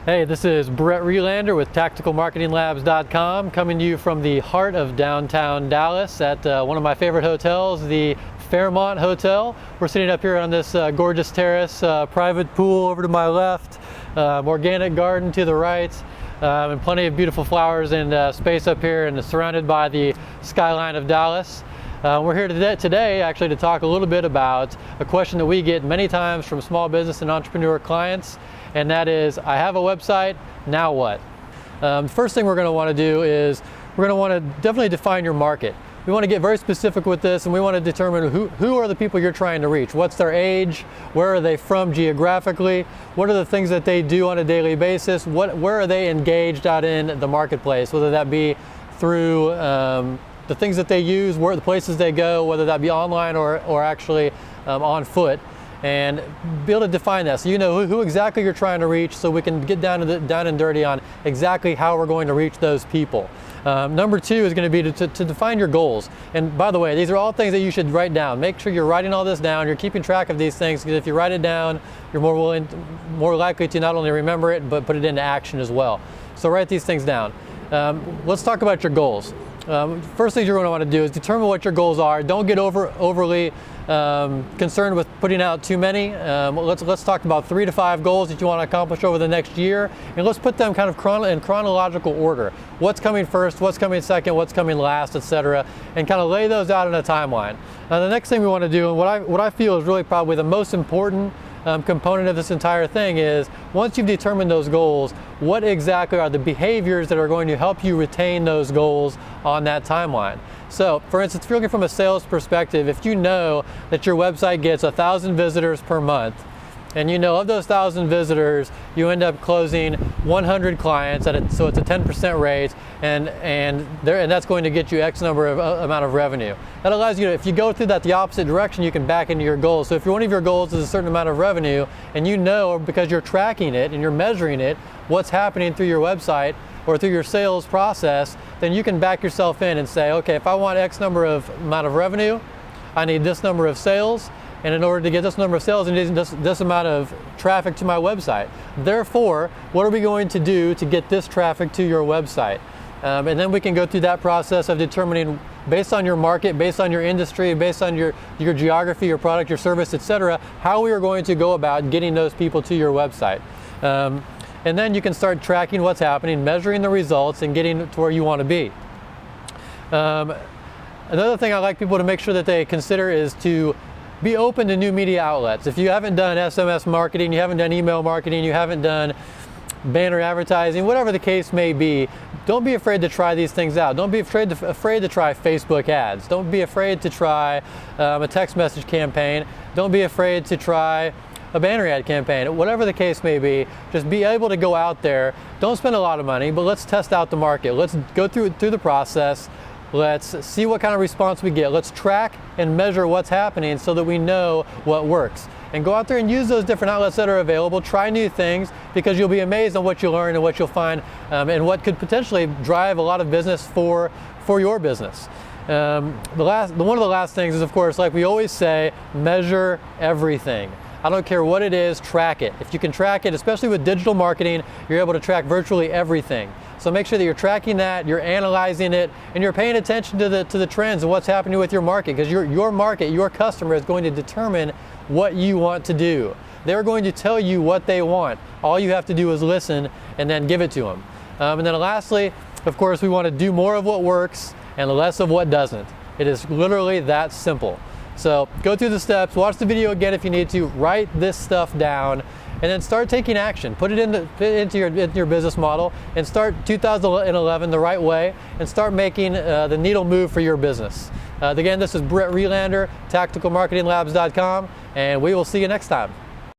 Hey, this is Brett Relander with TacticalMarketingLabs.com, coming to you from the heart of downtown Dallas at one of my favorite hotels, the Fairmont Hotel. We're sitting up here on this gorgeous terrace, private pool over to my left, organic garden to the right, and plenty of beautiful flowers and space up here, and surrounded by the skyline of Dallas. We're here today actually to talk a little bit about a question that we get many times from small business and entrepreneur clients, and that is, I have a website, now what? First thing we're going to want to do is we're going to want to definitely define your market. We want to get very specific with this, and we want to determine who are the people you're trying to reach. What's their age? Where are they from geographically? What are the things that they do on a daily basis? Where are they engaged out in the marketplace, whether that be through the things that they use, where the places they go, whether that be online or actually on foot, and be able to define that so you know who exactly you're trying to reach, so we can get down and dirty on exactly how we're going to reach those people. Number two is going to be to define your goals. And by the way, these are all things that you should write down. Make sure you're writing all this down, you're keeping track of these things, because if you write it down, you're more likely to not only remember it, but put it into action as well. So write these things down. Let's talk about your goals. First thing you're going to want to do is determine what your goals are. Don't get overly concerned with putting out too many. Let's talk about 3 to 5 goals that you want to accomplish over the next year, and let's put them kind of in chronological order. What's coming first, what's coming second, what's coming last, etc., and kind of lay those out in a timeline. Now, the next thing we want to do, and what I feel is really probably the most important component of this entire thing, is once you've determined those goals, what exactly are the behaviors that are going to help you retain those goals on that timeline. So, for instance, if you're looking from a sales perspective, if you know that your website gets 1,000 visitors per month, and you know of those 1,000 visitors, you end up closing 100 clients, so it's a 10% rate, and that's going to get you X number of amount of revenue. That allows you to, if you go through that the opposite direction, you can back into your goals. So if one of your goals is a certain amount of revenue, and you know, because you're tracking it and you're measuring it, what's happening through your website or through your sales process, then you can back yourself in and say, okay, if I want X number of amount of revenue, I need this number of sales, and in order to get this number of sales, I need this amount of traffic to my website. Therefore, what are we going to do to get this traffic to your website? And then we can go through that process of determining, based on your market, based on your industry, based on your geography, your product, your service, etc., how we are going to go about getting those people to your website. And then you can start tracking what's happening, measuring the results, and getting to where you want to be. Another thing I like people to make sure that they consider is to be open to new media outlets. If you haven't done SMS marketing, you haven't done email marketing, you haven't done banner advertising, whatever the case may be, don't be afraid to try these things out. Don't be afraid to try Facebook ads. Don't be afraid to try a text message campaign. Don't be afraid to try a banner ad campaign. Whatever the case may be, just be able to go out there. Don't spend a lot of money, but let's test out the market. Let's go through the process. Let's see what kind of response we get. Let's track and measure what's happening so that we know what works. And go out there and use those different outlets that are available. Try new things, because you'll be amazed on what you learn and what you'll find, and what could potentially drive a lot of business for your business. One of the last things is, of course, like we always say, measure everything. I don't care what it is, track it. If you can track it, especially with digital marketing, you're able to track virtually everything. So make sure that you're tracking that, you're analyzing it, and you're paying attention to the trends and what's happening with your market, because your market, your customer, is going to determine what you want to do. They're going to tell you what they want. All you have to do is listen and then give it to them. And then lastly, of course, we want to do more of what works and less of what doesn't. It is literally that simple. So go through the steps, watch the video again if you need to, write this stuff down, and then start taking action. Put it into your business model, and start 2011 the right way, and start making the needle move for your business. Again, this is Brett Relander, TacticalMarketingLabs.com, and we will see you next time.